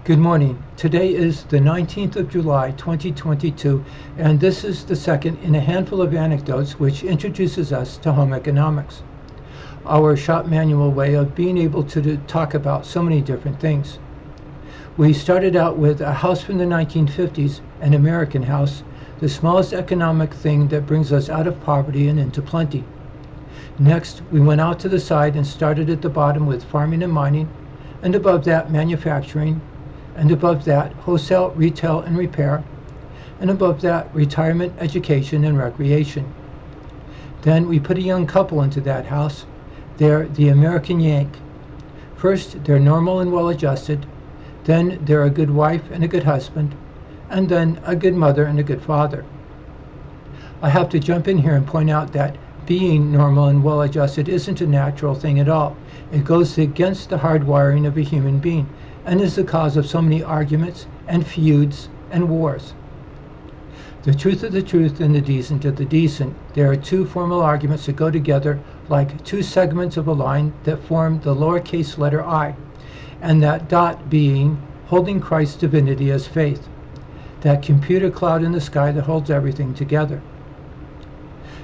Good morning. Today is the 19th of July, 2022, and this is the second in a handful of anecdotes which introduces us to home economics, our shop manual way of being able to talk about so many different things. We started out with a house from the 1950s, an American house, the smallest economic thing that brings us out of poverty and into plenty. Next, we went out to the side and started at the bottom with farming and mining, and above that, manufacturing, and above that, wholesale, retail, and repair, and above that, retirement, education, and recreation. Then we put a young couple into that house. They're the American Yank. First, they're normal and well-adjusted. Then they're a good wife and a good husband, and then a good mother and a good father. I have to jump in here and point out that being normal and well-adjusted isn't a natural thing at all. It goes against the hardwiring of a human being and is the cause of so many arguments and feuds and wars. The truth of the truth and the decent of the decent. There are two formal arguments that go together like two segments of a line that form the lowercase letter I, and that dot being holding Christ's divinity as faith, that computer cloud in the sky that holds everything together.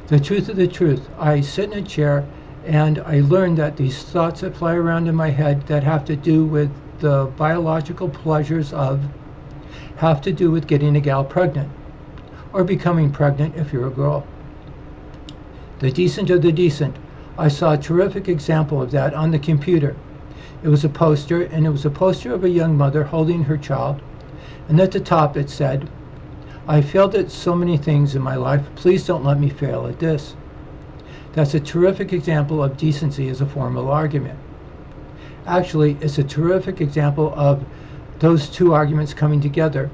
The truth of the truth. I sit in a chair and I learn that these thoughts that fly around in my head that have to do with the biological pleasures of have to do with getting a gal pregnant, or becoming pregnant if you're a girl. The decent of the decent. I saw a terrific example of that on the computer. It was a poster, and it was a poster of a young mother holding her child, and at the top it said, "I failed at so many things in my life, please don't let me fail at this." That's a terrific example of decency as a formal argument. Actually, it's a terrific example of those two arguments coming together,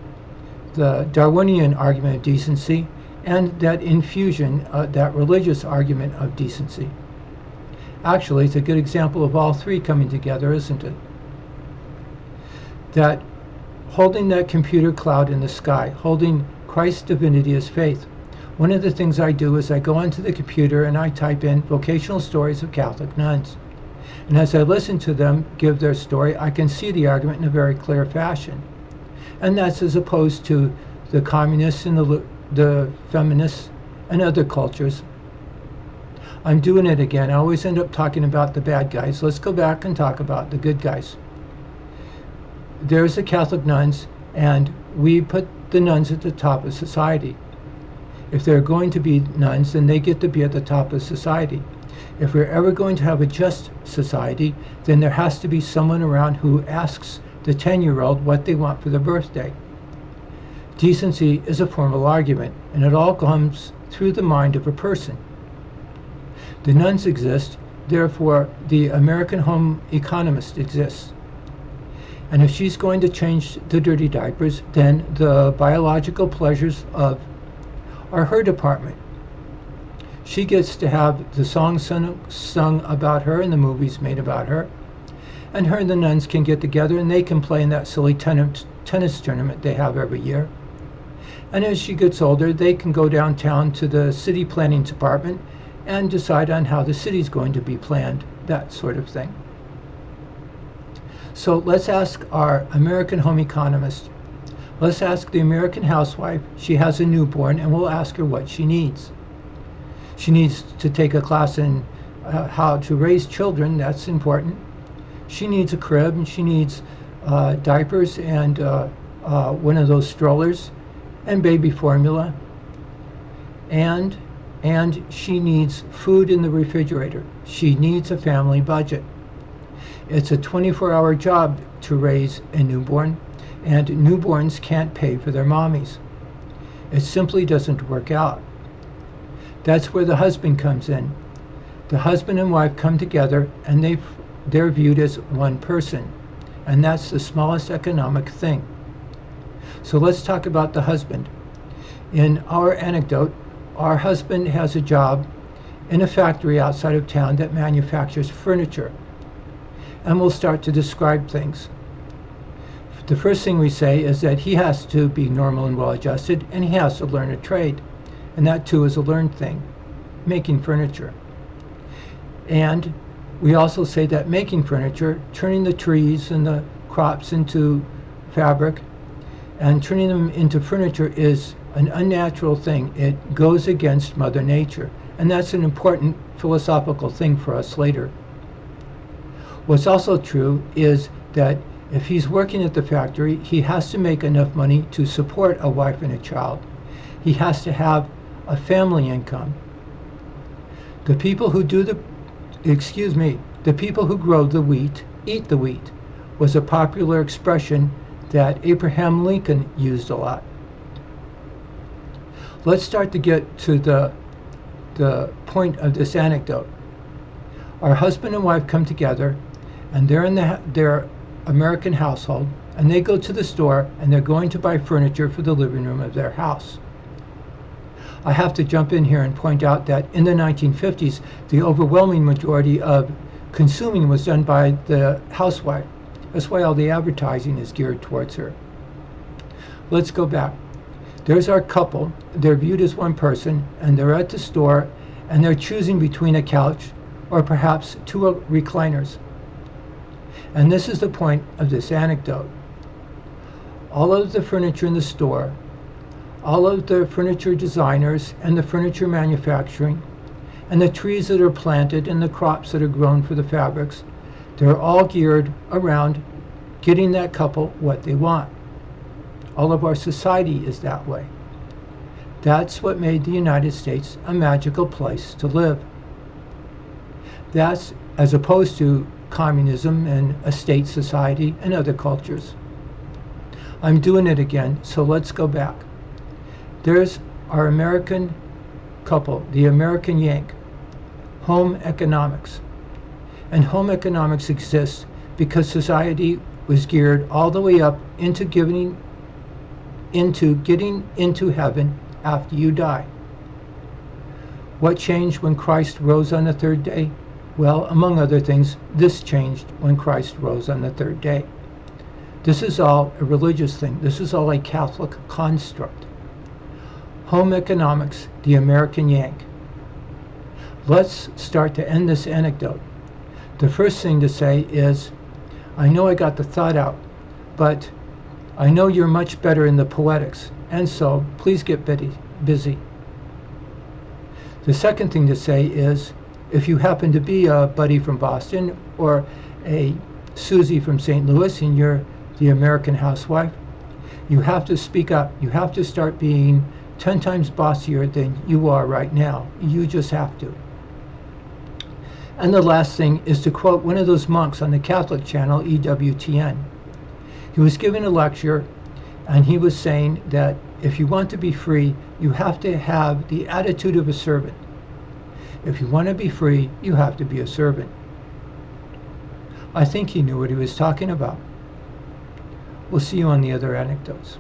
the Darwinian argument of decency and that infusion, that religious argument of decency. Actually, it's a good example of all three coming together, isn't it? That holding that computer cloud in the sky, holding Christ's divinity as faith. One of the things I do is I go onto the computer and I type in vocational stories of Catholic nuns. And as I listen to them give their story, I can see the argument in a very clear fashion. And that's as opposed to the communists and the feminists and other cultures. I'm doing it again. I always end up talking about the bad guys. Let's go back and talk about the good guys. There's the Catholic nuns, and we put the nuns at the top of society. If they're going to be nuns, then they get to be at the top of society. If we're ever going to have a just society, then there has to be someone around who asks the 10-year-old what they want for their birthday. Decency is a formal argument, and it all comes through the mind of a person. The nuns exist, therefore the American home economist exists. And if she's going to change the dirty diapers, then the biological pleasures are her department. She gets to have the songs sung about her and the movies made about her. And her and the nuns can get together and they can play in that silly tennis tournament they have every year. And as she gets older, they can go downtown to the city planning department and decide on how the city's going to be planned, that sort of thing. So let's ask our American home economist. Let's ask the American housewife. She has a newborn, and we'll ask her what she needs. She needs to take a class in how to raise children. That's important. She needs a crib, and she needs diapers and one of those strollers and baby formula. And she needs food in the refrigerator. She needs a family budget. It's a 24-hour job to raise a newborn, and newborns can't pay for their mommies. It simply doesn't work out. That's where the husband comes in. The husband and wife come together, and they're viewed as one person, and that's the smallest economic thing. So let's talk about the husband. In our anecdote, our husband has a job in a factory outside of town that manufactures furniture. And we'll start to describe things. The first thing we say is that he has to be normal and well-adjusted, and he has to learn a trade. And that too is a learned thing, making furniture. And we also say that making furniture, turning the trees and the crops into fabric and turning them into furniture is an unnatural thing. It goes against Mother Nature. And that's an important philosophical thing for us later. What's also true is that if he's working at the factory, he has to make enough money to support a wife and a child. He has to have a family income. The people who the people who grow the wheat eat the wheat was a popular expression that Abraham Lincoln used a lot. Let's start to get to the point of this anecdote. Our husband and wife come together, and they're in their American household, and they go to the store, and they're going to buy furniture for the living room of their house. I have to jump in here and point out that in the 1950s, the overwhelming majority of consuming was done by the housewife. That's why all the advertising is geared towards her. Let's go back. There's our couple. They're viewed as one person, and they're at the store, and they're choosing between a couch or perhaps two recliners. And this is the point of this anecdote. All of the furniture in the store, all of the furniture designers and the furniture manufacturing, and the trees that are planted and the crops that are grown for the fabrics, they're all geared around getting that couple what they want. All of our society is that way. That's what made the United States a magical place to live. That's as opposed to communism and a state society and other cultures. I'm doing it again, so let's go back. There's our American couple, the American Yank, home economics. And home economics exists because society was geared all the way up into getting into heaven after you die. What changed when Christ rose on the third day? Well, among other things, this changed when Christ rose on the third day. This is all a religious thing. This is all a Catholic construct. Home economics, the American Yank. Let's start to end this anecdote. The first thing to say is, I know I got the thought out, but I know you're much better in the poetics, and so please get busy. The second thing to say is, if you happen to be a Buddy from Boston or a Susie from St. Louis and you're the American housewife, you have to speak up. You have to start being 10 times bossier than you are right now. You just have to. And the last thing is to quote one of those monks on the Catholic channel, EWTN. He was giving a lecture, and he was saying that if you want to be free, you have to have the attitude of a servant. If you want to be free, you have to be a servant. I think he knew what he was talking about. We'll see you on the other anecdotes.